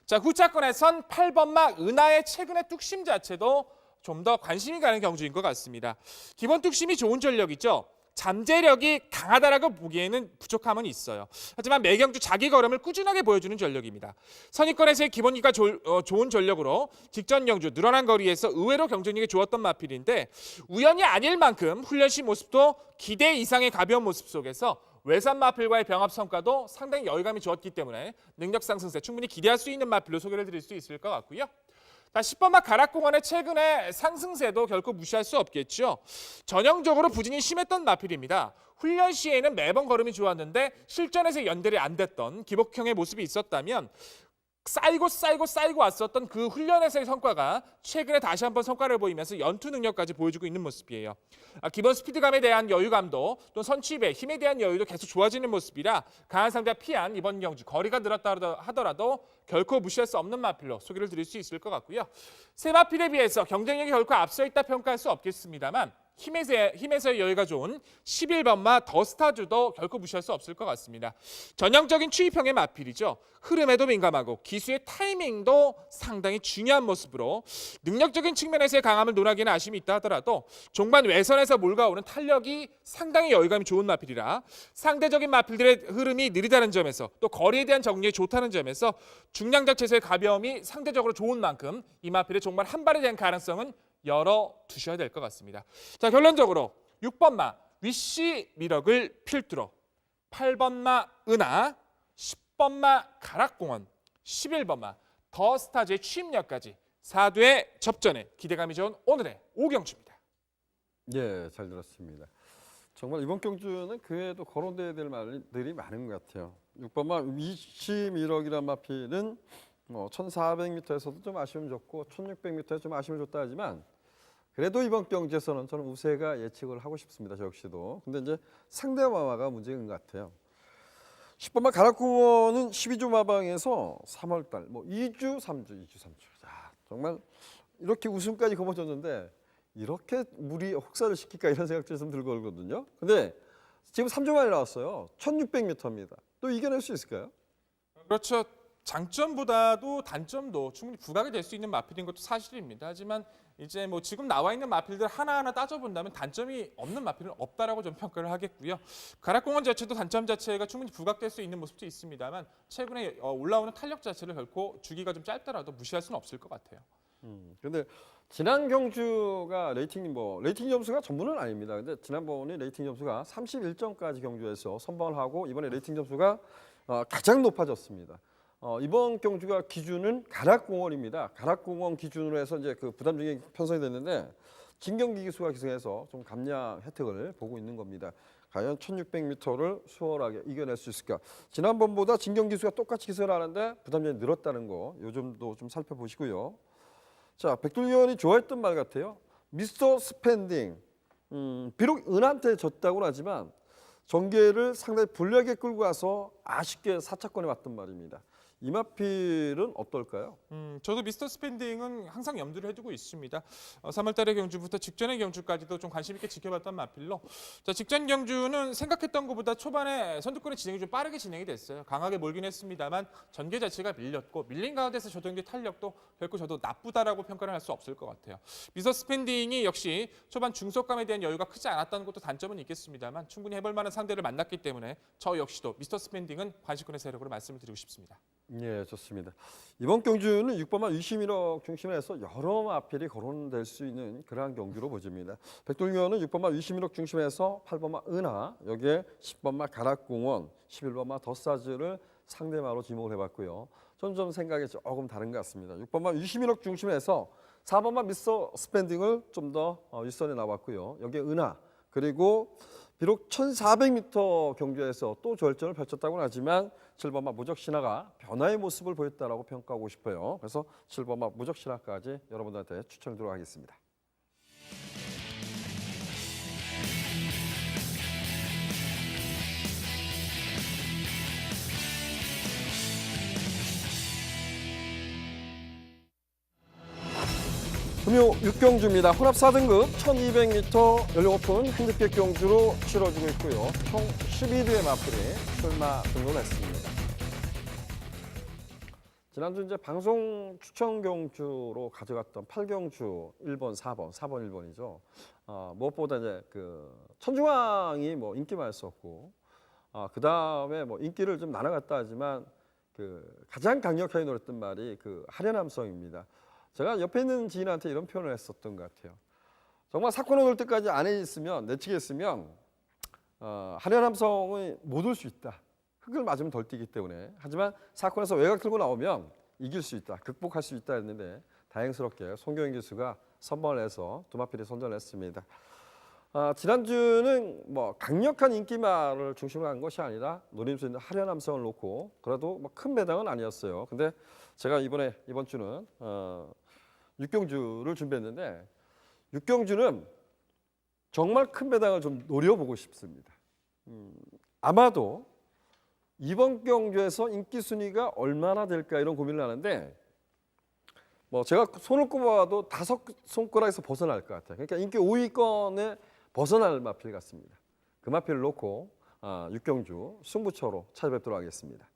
자, 후차권에선 8번마 은하의 최근의 뚝심 자체도 좀 더 관심이 가는 경주인 것 같습니다. 기본 뚝심이 좋은 전력이죠. 잠재력이 강하다라고 보기에는 부족함은 있어요. 하지만 매경주 자기 걸음을 꾸준하게 보여주는 전력입니다. 선입권에서의 기본기가 좋은 전력으로 직전 경주 늘어난 거리에서 의외로 경쟁력이 좋았던 마필인데 우연이 아닐 만큼 훈련시 모습도 기대 이상의 가벼운 모습 속에서 외산 마필과의 병합 성과도 상당히 여유감이 좋았기 때문에 능력 상승세 충분히 기대할 수 있는 마필로 소개를 드릴 수 있을 것 같고요. 자, 10번마 가락공원의 최근의 상승세도 결코 무시할 수 없겠죠. 전형적으로 부진이 심했던 마필입니다. 훈련 시에는 매번 걸음이 좋았는데 실전에서 연결이 안 됐던 기복형의 모습이 있었다면 쌓이고 왔었던 그 훈련에서의 성과가 최근에 다시 한번 성과를 보이면서 연투 능력까지 보여주고 있는 모습이에요. 기본 스피드감에 대한 여유감도 또 선취입의 힘에 대한 여유도 계속 좋아지는 모습이라 강한 상대가 피한 이번 경주 거리가 늘었다 하더라도 결코 무시할 수 없는 마필로 소개를 드릴 수 있을 것 같고요. 세 마필에 비해서 경쟁력이 결코 앞서 있다 평가할 수 없겠습니다만 힘에서의 여유가 좋은 11번마 더스타즈도 결코 무시할 수 없을 것 같습니다. 전형적인 추입형의 마필이죠. 흐름에도 민감하고 기수의 타이밍도 상당히 중요한 모습으로 능력적인 측면에서의 강함을 논하기는 아쉬움이 있다 하더라도 종반 외선에서 몰아오는 탄력이 상당히 여유감이 좋은 마필이라 상대적인 마필들의 흐름이 느리다는 점에서 또 거리에 대한 적응력이 좋다는 점에서 중량적 체수의 가벼움이 상대적으로 좋은 만큼 이 마필의 종반 한 발에 대한 가능성은 열어두셔야 될 것 같습니다. 자, 결론적으로 6번마 위시 미력을 필두로 8번마 은하, 10번마 가락공원, 11번마 더스타즈의 취임력까지 4두의 접전에 기대감이 좋은 오늘의 오경주입니다. 예, 잘 들었습니다. 정말 이번 경주는 그 외에도 거론돼야 될 말들이 많은 것 같아요. 6번마 위시 미력이란 마필은 1400m에서도 좀 아쉬움을 줬고 1600m에서 좀 아쉬움을 줬다 하지만 그래도 이번 경주에서는 저는 우세가 예측을 하고 싶습니다. 저 역시도. 근데 이제 상대 마마가 문제인 것 같아요. 10번마 가락공원은 12주 마방에서 3월달 2주, 3주. 자, 정말 이렇게 우승까지 거머쥐었는데 이렇게 무리 혹사를 시킬까 이런 생각들이 좀 들고 오거든요. 근데 지금 3주 만에 나왔어요. 1600m입니다. 또 이겨낼 수 있을까요? 그렇죠. 장점보다도 단점도 충분히 부각이 될 수 있는 마필인 것도 사실입니다. 하지만 이제 지금 나와 있는 마필들 하나하나 따져본다면 단점이 없는 마필은 없다라고 좀 평가를 하겠고요. 가락공원 자체도 단점 자체가 충분히 부각될 수 있는 모습도 있습니다만 최근에 올라오는 탄력 자체를 결코 주기가 좀 짧더라도 무시할 수는 없을 것 같아요. 근데 지난 경주가 레이팅 점수가 전부는 아닙니다. 근데 지난번에 레이팅 점수가 31점까지 경주에서 선방을 하고 이번에 레이팅 점수가 가장 높아졌습니다. 이번 경주가 기준은 가락공원입니다. 가락공원 기준으로 해서 이제 그 부담 중에 편성이 됐는데 진경기 기수가 기승해서 좀 감량 혜택을 보고 있는 겁니다. 과연 1600m를 수월하게 이겨낼 수 있을까? 지난번보다 진경기 기수가 똑같이 기승을 하는데 부담량이 늘었다는 거 요즘도 좀 살펴보시고요. 자, 백돌위원이 좋아했던 말 같아요. 미스터 스펜딩. 비록 은한테 졌다고는 하지만 전개를 상당히 불리하게 끌고 가서 아쉽게 사차권에 왔던 말입니다. 이 마필은 어떨까요? 저도 미스터 스펜딩은 항상 염두를 해두고 있습니다. 3월달의 경주부터 직전의 경주까지도 좀 관심 있게 지켜봤던 마필로. 자, 직전 경주는 생각했던 것보다 초반에 선두권의 진행이 좀 빠르게 진행이 됐어요. 강하게 몰긴 했습니다만 전개 자체가 밀렸고 밀린 가운데서 조정기 탄력도 결코 저도 나쁘다라고 평가를 할 수 없을 것 같아요. 미스터 스펜딩이 역시 초반 중속감에 대한 여유가 크지 않았다는 것도 단점은 있겠습니다만 충분히 해볼 만한 상대를 만났기 때문에 저 역시도 미스터 스펜딩은 관심권의 세력으로 말씀을 드리고 싶습니다. 예, 좋습니다. 이번 경주는 6번마 위시민억 중심으로 해서 여러 마필이 거론될 수 있는 그러한 경주로 보집니다. 백돌위원은 6번마 위시민억 중심에서 8번마 은하, 여기에 10번마 가락공원, 11번마 더사즈를 상대마로 지목을 해봤고요. 저는 좀 생각이 조금 다른 것 같습니다. 6번마 위시민억 중심에서 4번마 미스터 스펜딩을 좀 더 윗선에 나왔고요. 여기에 은하, 그리고 비록 1400m 경주에서 또 절전을 펼쳤다고는 하지만 7번마 무적신화가 변화의 모습을 보였다라고 평가하고 싶어요. 그래서 7번마 무적신화까지 여러분들한테 추천을 드리도록 하겠습니다. 금요 6경주입니다. 혼합 4등급 1200m 연령 오픈 핸디캡 경주로 치러지고 있고요. 총 12대의 마필이 출마 등록을 했습니다. 지난주 이제 방송 추천 경주로 가져갔던 8경주 1번, 4번, 1번이죠. 무엇보다 이제 그 천중왕이 뭐 인기 많았었고, 그 다음에 뭐 인기를 좀 나눠갔다 하지만 그 가장 강력하게 노렸던 말이 그 하련함성입니다. 제가 옆에 있는 지인한테 이런 표현을 했었던 것 같아요. 정말 사건을 올 때까지 안에 있으면, 내측에 있으면 하련함성이 못 올 수 있다. 흙을 맞으면 덜 뛰기 때문에. 하지만 사건에서 외곽 들고 나오면 이길 수 있다. 극복할 수 있다 했는데 다행스럽게 송교영 기수가 선방을 해서 두 마필이 선전을 했습니다. 지난주는 뭐 강력한 인기말을 중심으로 한 것이 아니라 노림수 있는 하련함성을 놓고 그래도 뭐 큰 배당은 아니었어요. 근데 제가 이번 주는 6경주를 준비했는데 6경주는 정말 큰 배당을 좀 노려보고 싶습니다. 아마도 이번 경주에서 인기 순위가 얼마나 될까 이런 고민을 하는데 뭐 제가 손을 꼽아도 5손가락에서 벗어날 것 같아요. 그러니까 인기 5위권에 벗어날 마필 같습니다. 그 마필을 놓고 6경주 승부처로 찾아뵙도록 하겠습니다.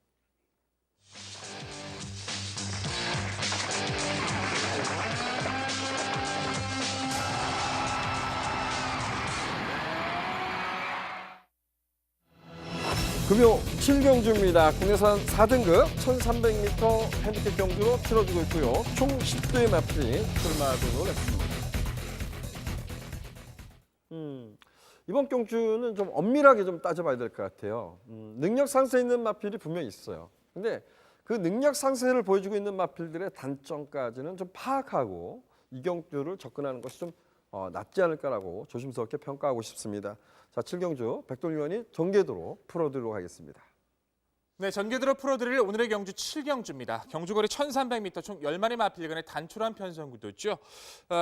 금요 7경주입니다. 국내산 4등급 1300m 핸디캡 경주로 치러지고 있고요. 총 10대의 마필이 출마 등록을 했습니다. 이번 경주는 좀 엄밀하게 좀 따져봐야 될 것 같아요. 능력 상세 있는 마필이 분명히 있어요. 근데 그 능력 상세를 보여주고 있는 마필들의 단점까지는 좀 파악하고 이 경주를 접근하는 것이 좀 낫지 않을까라고 조심스럽게 평가하고 싶습니다. 자, 7경주 백돌위원이 전개도로 풀어드리도록 하겠습니다. 네, 전개들어 풀어드릴 오늘의 경주 7경주입니다. 경주거리 1300m 총 10마리 마필 간의 단촐한 편성 구도죠.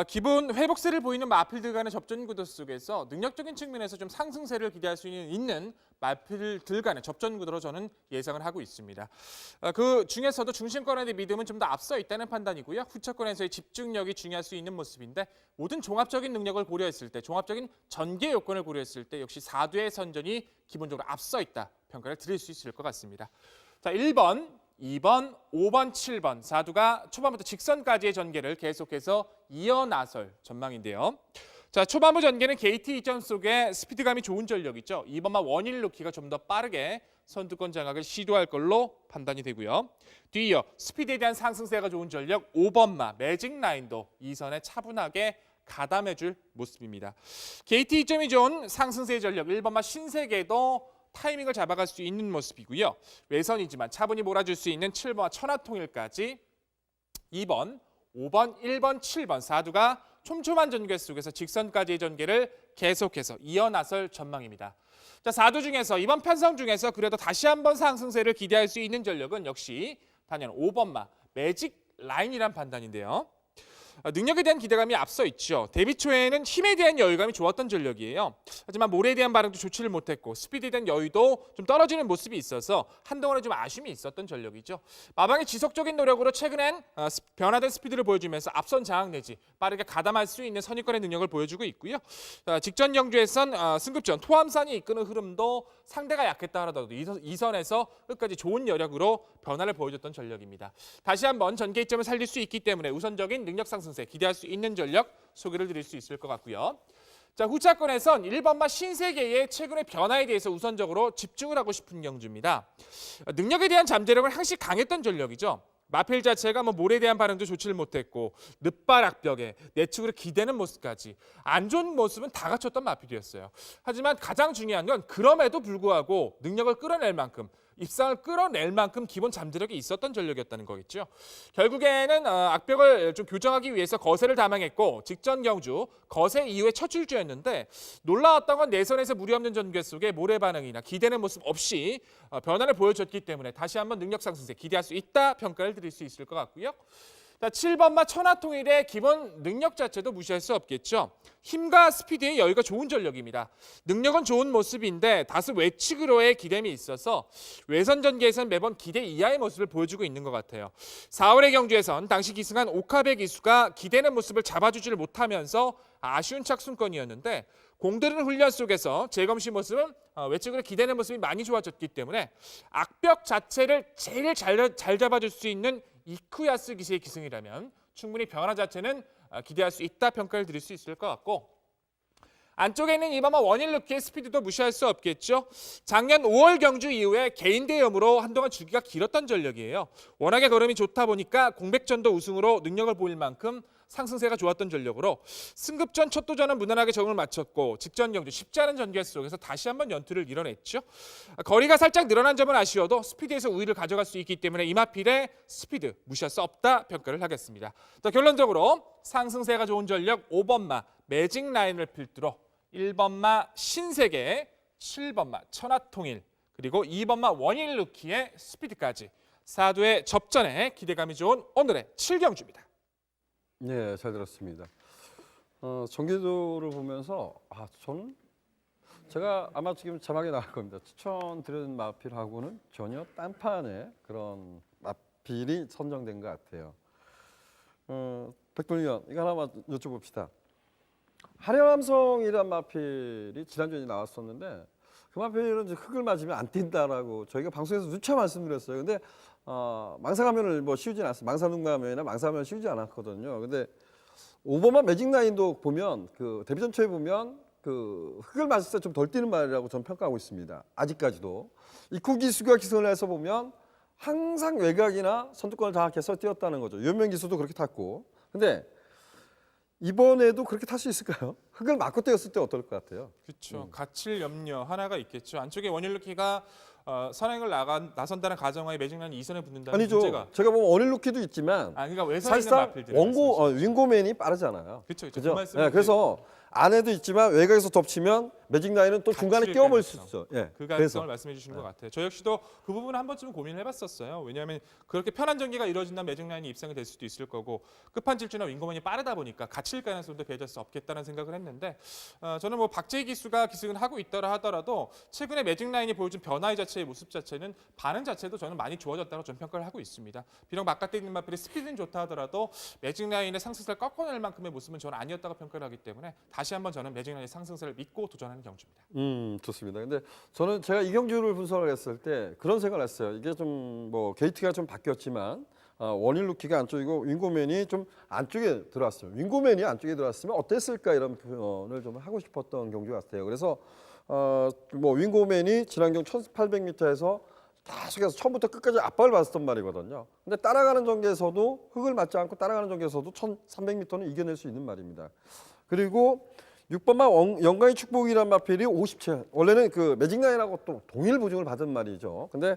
기본 회복세를 보이는 마필들 간의 접전 구도 속에서 능력적인 측면에서 좀 상승세를 기대할 수 있는 마필들 간의 접전 구도로 저는 예상을 하고 있습니다. 그 중에서도 중심권에 대해 믿음은 좀 더 앞서 있다는 판단이고요. 후차권에서의 집중력이 중요할 수 있는 모습인데 모든 종합적인 능력을 고려했을 때, 종합적인 전개 요건을 고려했을 때 역시 4두의 선전이 기본적으로 앞서 있다. 평가를 드릴 수 있을 것 같습니다. 자, 1번, 2번, 5번, 7번 4두가 초반부터 직선까지의 전개를 계속해서 이어나설 전망인데요. 자, 초반부 전개는 게이트 이전 속에 스피드감이 좋은 전력이죠. 2번마 원일 루키가 좀 더 빠르게 선두권 장악을 시도할 걸로 판단이 되고요. 뒤이어 스피드에 대한 상승세가 좋은 전력 5번마 매직 라인도 2선에 차분하게 가담해줄 모습입니다. 게이트 이점이 좋은 상승세 전력 1번마 신세계도 타이밍을 잡아갈 수 있는 모습이고요. 외선이지만 차분히 몰아줄 수 있는 7번마 천하통일까지 2번, 5번, 1번, 7번 4두가 촘촘한 전개 속에서 직선까지의 전개를 계속해서 이어나설 전망입니다. 자, 4두 중에서 이번 편성 중에서 그래도 다시 한번 상승세를 기대할 수 있는 전력은 역시 단연 5번마 매직 라인이란 판단인데요. 능력에 대한 기대감이 앞서 있죠. 데뷔 초에는 힘에 대한 여유감이 좋았던 전력이에요. 하지만 모래에 대한 반응도 좋지를 못했고 스피드에 대한 여유도 좀 떨어지는 모습이 있어서 한동안에 좀 아쉬움이 있었던 전력이죠. 마방의 지속적인 노력으로 최근엔 변화된 스피드를 보여주면서 앞선 장악 내지 빠르게 가담할 수 있는 선입견의 능력을 보여주고 있고요. 직전 경주에선 승급전 토암산이 이끄는 흐름도 상대가 약했다 하더라도 2선에서 끝까지 좋은 여력으로 변화를 보여줬던 전력입니다. 다시 한번 전개점을 살릴 수 있기 때문에 우선적인 능력 상승세 기대할 수 있는 전력 소개를 드릴 수 있을 것 같고요. 자, 후차권에선 1번마 신세계의 최근의 변화에 대해서 우선적으로 집중을 하고 싶은 경주입니다. 능력에 대한 잠재력은 항시 강했던 전력이죠. 마필 자체가 모래에 대한 반응도 좋지를 못했고 늦바락벽에 내측으로 기대는 모습까지 안 좋은 모습은 다 갖췄던 마필이었어요. 하지만 가장 중요한 건 그럼에도 불구하고 능력을 끌어낼 만큼 입상을 끌어낼 만큼 기본 잠재력이 있었던 전력이었다는 거겠죠. 결국에는 악벽을 좀 교정하기 위해서 거세를 담당했고 직전 경주 거세 이후에 첫 출주였는데 놀라웠던 건 내선에서 무리 없는 전개 속에 모래 반응이나 기대는 모습 없이 변화를 보여줬기 때문에 다시 한번 능력 상승세 기대할 수 있다 평가를 드릴 수 있을 것 같고요. 자, 7번마 천하통일의 기본 능력 자체도 무시할 수 없겠죠. 힘과 스피드의 여유가 좋은 전력입니다. 능력은 좋은 모습인데 다소 외측으로의 기댐이 있어서 외선 전개에서는 매번 기대 이하의 모습을 보여주고 있는 것 같아요. 4월의 경주에선 당시 기승한 오카베 기수가 기대는 모습을 잡아주지를 못하면서 아쉬운 착순권이었는데 공들은 훈련 속에서 재검시 모습은 외측으로 기대는 모습이 많이 좋아졌기 때문에 악벽 자체를 제일 잘 잡아줄 수 있는 이쿠야스 기세의 기승이라면 충분히 변화 자체는 기대할 수 있다 평가를 드릴 수 있을 것 같고 안쪽에 있는 이바마 원일 루키의 스피드도 무시할 수 없겠죠. 작년 5월 경주 이후에 개인 대염으로 한동안 주기가 길었던 전력이에요. 워낙에 걸음이 좋다 보니까 공백전도 우승으로 능력을 보일 만큼 상승세가 좋았던 전력으로 승급전 첫 도전은 무난하게 적응을 마쳤고 직전 경주 쉽지 않은 전개 속에서 다시 한번 연투를 이뤄냈죠. 거리가 살짝 늘어난 점은 아쉬워도 스피드에서 우위를 가져갈 수 있기 때문에 이마필의 스피드 무시할 수 없다 평가를 하겠습니다. 자, 결론적으로 상승세가 좋은 전력 5번마 매직 라인을 필두로 1번마 신세계, 7번마 천하통일, 그리고 2번마 원일 루키의 스피드까지 4두의 접전에 기대감이 좋은 오늘의 7경주입니다. 네, 잘 들었습니다. 전개도를 보면서 저는 제가 아마 지금 자막에 나갈 겁니다. 추천드리는 마필하고는 전혀 딴판의 그런 마필이 선정된 것 같아요. 백돌 위원, 이거 하나만 여쭤봅시다. 하려함성이란 마필이 지난주에 나왔었는데 그 마필은 이제 흙을 맞으면 안 뛴다라고 저희가 방송에서 누차 말씀드렸어요. 근데 망사가면을 씌우진 않았어요. 망사눈가면이나 망사가면 씌우지 않았거든요. 근데 5번만 매직라인도 보면 그 데뷔 전초에 보면 그 흙을 맞을 때 좀 덜 뛰는 말이라고 저는 평가하고 있습니다. 아직까지도 이쿠기수가 기선을 해서 보면 항상 외곽이나 선두권을 장악해서 뛰었다는 거죠. 유현명 기수도 그렇게 탔고. 근데 이번에도 그렇게 탈 수 있을까요? 흙을 맞고 뛰었을 때 어떨 것 같아요? 그렇죠. 갖칠 염려 하나가 있겠죠. 안쪽에 원일 루키가 선행을 나선다는 가정하에 매직라인 2선에 붙는다는 아니죠. 문제가. 제가 보면 원일 루키도 있지만 그러니까 외선에 있는 사실상 마필들. 윙고맨이 빠르잖아요. 그렇죠. 그죠? 말씀을 네, 그래서 안에도 있지만 외곽에서 덮치면 매직 라인은 또 중간에 갇힐 끼워버릴 수 가능성. 있어. 예. 그 가능성을 말씀해 주시는 것 같아요. 저 역시도 그 부분을 한 번쯤 고민을 해봤었어요. 왜냐하면 그렇게 편한 전개가 이루어진다면 매직 라인이 입상이 될 수도 있을 거고 끝판 질주나 윙고맨이 빠르다 보니까 갇힐 가능성도 배제할 수 없겠다는 생각을 했는데 저는 박재희 기수가 기승을 하고 있더라 하더라도 최근에 매직 라인이 보여준 변화의 자체의 모습 자체는 반응 자체도 저는 많이 좋아졌다고 좀 평가를 하고 있습니다. 비록 바깥에 있는 마필이 스피드는 좋다 하더라도 매직 라인의 상승세를 꺾어낼 만큼의 모습은 저는 아니었다고 평가를 하기 때문에 다시 한번 저는 매직 라인의 상승세를 믿고 도전하는 경주입니다. 좋습니다. 근데 저는 제가 이 경주를 분석을 했을 때 그런 생각을 했어요. 이게 좀 게이트가 좀 바뀌었지만 원일 루키가 안쪽이고 윙고맨이 좀 안쪽에 들어왔어요. 윙고맨이 안쪽에 들어왔으면 어땠을까 이런 표현을 좀 하고 싶었던 경주 같아요. 그래서 뭐 윙고맨이 지난 경 1800m에서 계속해서 처음부터 끝까지 압박을 받았던 말이거든요. 근데 따라가는 전개에서도 흙을 맞지 않고 따라가는 전개에서도 1300m는 이겨낼 수 있는 말입니다. 그리고 6번마 영광의 축복이란 마필이 57. 원래는 그 매직라인하고 또 동일 보증을 받은 말이죠. 근데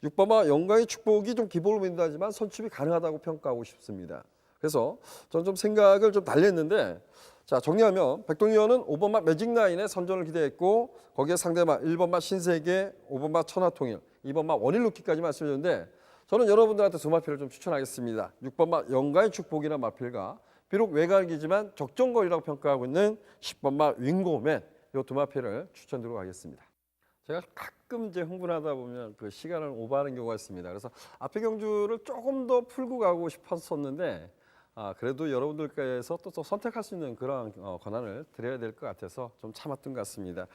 6번마 영광의 축복이 좀 기본으로 보인다지만 선취이 가능하다고 평가하고 싶습니다. 그래서 저는 좀 생각을 좀 달리했는데 자 정리하면 백동위원은 5번마 매직라인의 선전을 기대했고 거기에 상대마 1번마 신세계, 5번마 천하통일, 2번마 원일루키까지 말씀드렸는데 저는 여러분들한테 두 마필을 좀 추천하겠습니다. 6번마 영광의 축복이란 마필과 비록 외곽이지만 적정거리라고 평가하고 있는 10번마 윙고맨 이 두 마필을 추천드리도록 하겠습니다. 제가 가끔 이제 흥분하다 보면 그 시간을 오버하는 경우가 있습니다. 그래서 앞에 경주를 조금 더 풀고 가고 싶었었는데 그래도 여러분들께서 또 선택할 수 있는 그런 권한을 드려야 될 것 같아서 좀 참았던 것 같습니다.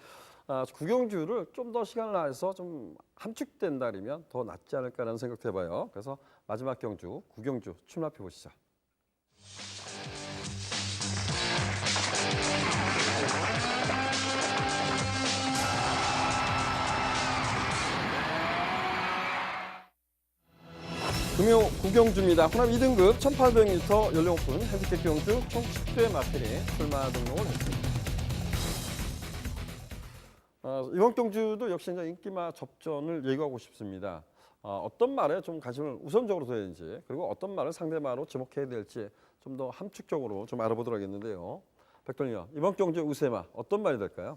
구경주를 좀 더 시간을 나해서 좀 함축된다면 더 낫지 않을까라는 생각도 해봐요. 그래서 마지막 경주, 구경주 출마표 보시죠. 금요 구경주입니다. 호남 2등급 1800m 연령 오픈 핸디캡 경주 총 10대 마필이 출마 등록을 했습니다. 이번 경주도 역시 이제 인기마 접전을 예고하고 싶습니다. 어떤 말에 좀 관심을 우선적으로 둬야 되는지 그리고 어떤 말을 상대마로 지목해야 될지 좀 더 함축적으로 좀 알아보도록 하겠는데요. 백돌리요 이번 경주 우세마 어떤 말이 될까요?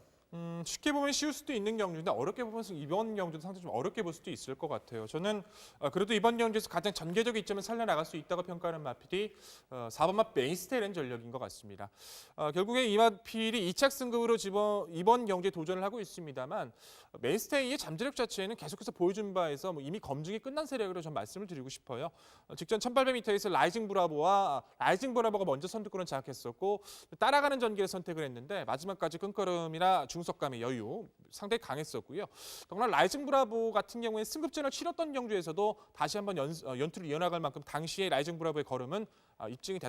쉽게 보면 쉬울 수도 있는 경주인데 어렵게 보면 이번 경주도 상당히 좀 어렵게 볼 수도 있을 것 같아요. 저는 그래도 이번 경주에서 가장 전개적인 이점을 살려나갈 수 있다고 평가하는 마필이 4번마 메인스테이라는 전력인 것 같습니다. 결국에 이 마필이 2착 승급으로 이번 경주에 도전을 하고 있습니다만 메인스테이의 잠재력 자체는 계속해서 보여준 바에서 뭐 이미 검증이 끝난 세력으로 좀 말씀을 드리고 싶어요. 직전 1800m에서 라이징 브라보가 먼저 선두권을 장악했었고 따라가는 전개를 선택을 했는데 마지막까지 끈걸음이나 중속감의 여유 상당히 강했었고요. 더구나 라이징 브라보 같은 경우에 승급전을 치렀던 경주에서도 다시 한번 연투를 이어나갈 만큼 당시의 라이징 브라보의 걸음은 입증이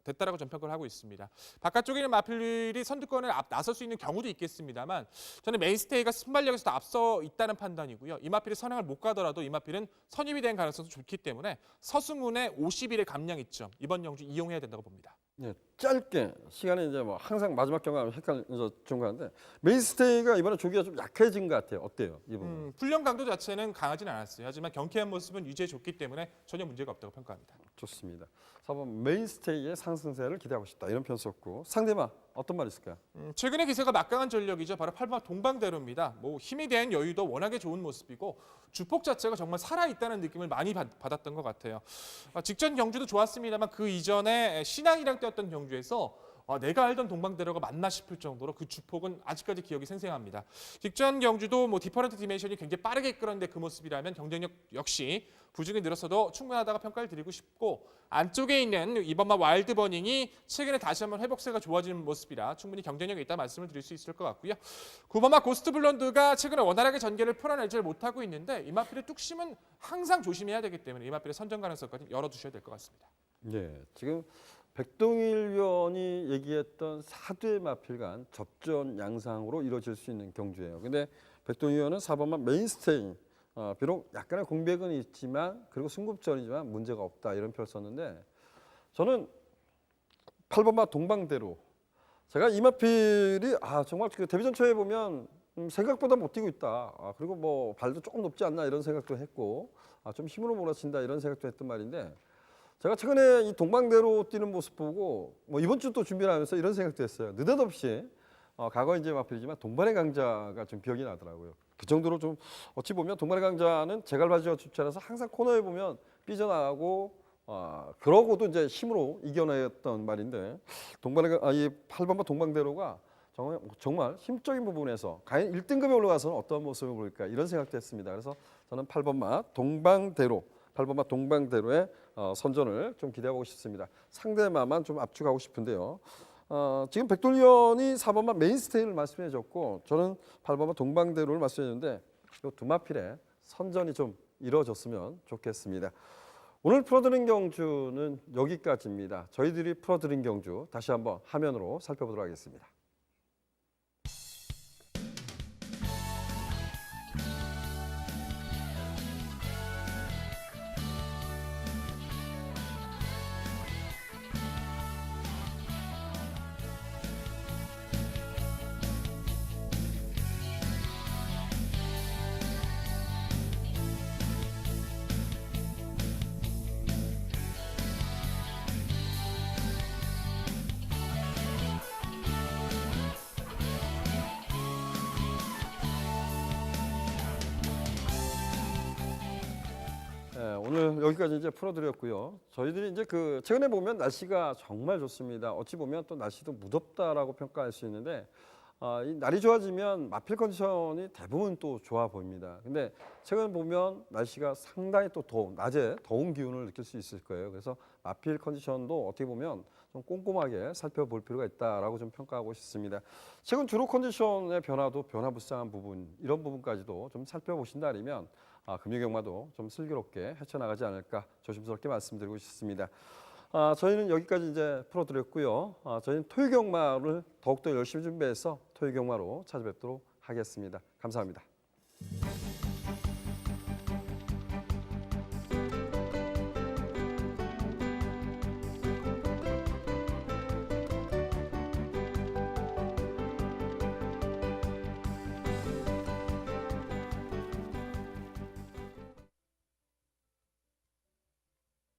됐다라고 전 평가를 하고 있습니다. 바깥쪽에 있는 마필이 선두권에 나설 수 있는 경우도 있겠습니다만 저는 메인스테이가 순발력에서도 앞서 있다는 판단이고요. 이 마필이 선행을 못 가더라도 이 마필은 선입이 된 가능성도 좋기 때문에 서승훈의 50일의 감량 이점 이번 경주 이용해야 된다고 봅니다. 네, 짧게 시간이 이제 뭐 항상 마지막 경과하면 헷갈려서 좀 가는데 메인스테이가 이번에 조기가 좀 약해진 것 같아요. 어때요? 이 부분? 훈련 강도 자체는 강하진 않았어요. 하지만 경쾌한 모습은 유지해 줬기 때문에 전혀 문제가 없다고 평가합니다. 좋습니다. 4번 메인스테이의 상승세를 기대하고 싶다 이런 표현 썼고 상대마 어떤 말 있을까요? 최근에 기세가 막강한 전력이죠. 바로 8번 동방대로입니다. 뭐 힘에 대한 여유도 워낙에 좋은 모습이고 주폭 자체가 정말 살아있다는 느낌을 많이 받았던 것 같아요. 직전 경주도 좋았습니다만 그 이전에 신앙이랑 뛰었던 경주에서 내가 알던 동방대로가 맞나 싶을 정도로 그 주폭은 아직까지 기억이 생생합니다. 직전 경주도 뭐 디퍼런트 디멘션이 굉장히 빠르게 이끌었는데 그 모습이라면 경쟁력 역시 부진이 늘어서도 충분하다고 평가를 드리고 싶고 안쪽에 있는 2번마 와일드 버닝이 최근에 다시 한번 회복세가 좋아지는 모습이라 충분히 경쟁력이 있다 말씀을 드릴 수 있을 것 같고요. 9번마 고스트 블론드가 최근에 원활하게 전개를 풀어내지 못하고 있는데 이 마필의 뚝심은 항상 조심해야 되기 때문에 이 마필의 선전 가능성까지 열어두셔야 될 것 같습니다. 네, 지금 백동일 위원이 얘기했던 4대 마필 간 접전 양상으로 이루어질 수 있는 경주예요. 근데 백동일 위원은 4번만 메인스테이 비록 약간의 공백은 있지만 그리고 승급전이지만 문제가 없다 이런 표현을 썼는데 저는 8번마 동방대로 제가 이 마필이 정말 그 데뷔전 초에 보면 생각보다 못 뛰고 있다. 그리고 뭐 발도 조금 높지 않나 이런 생각도 했고 좀 힘으로 몰아친다 이런 생각도 했던 말인데 제가 최근에 이 동방대로 뛰는 모습 보고 뭐 이번 주 또 준비를 하면서 이런 생각도 했어요. 느닷없이 과거 이제 마필이지만 동반의 강자가 좀 기억이 나더라고요. 그 정도로 좀 어찌 보면 동반의 강자는 제갈바지와 춥지 않아서 항상 코너에 보면 삐져나가고 그러고도 이제 힘으로 이겨냈던 말인데 이 8번마 동방대로가 정말 힘적인 부분에서 과연 1등급에 올라가서는 어떤 모습을 보일까 이런 생각도 했습니다. 그래서 저는 8번마 동방대로의 선전을 좀 기대하고 싶습니다. 상대마만 좀 압축하고 싶은데요. 지금 백돌리언이 4번마 메인스테이를 말씀해 줬고 저는 8번마 동방대로를 말씀해 줬는데 이 두 마필의 선전이 좀 이루어졌으면 좋겠습니다. 오늘 풀어드린 경주는 여기까지입니다. 저희들이 풀어드린 경주 다시 한번 화면으로 살펴보도록 하겠습니다. 오늘 여기까지 이제 풀어드렸고요. 저희들이 이제 최근에 보면 날씨가 정말 좋습니다. 어찌 보면 또 날씨도 무덥다라고 평가할 수 있는데 이 날이 좋아지면 마필 컨디션이 대부분 또 좋아 보입니다. 근데 최근 보면 날씨가 상당히 또 낮에 더운 기운을 느낄 수 있을 거예요. 그래서 마필 컨디션도 어떻게 보면 좀 꼼꼼하게 살펴볼 필요가 있다라고 좀 평가하고 싶습니다. 최근 주로 컨디션의 변화도 변화무쌍한 부분, 이런 부분까지도 좀 살펴보신다면 금융경마도 좀 슬기롭게 헤쳐나가지 않을까 조심스럽게 말씀드리고 싶습니다. 저희는 여기까지 이제 풀어드렸고요. 저희는 토요경마를 더욱더 열심히 준비해서 토요경마로 찾아뵙도록 하겠습니다. 감사합니다.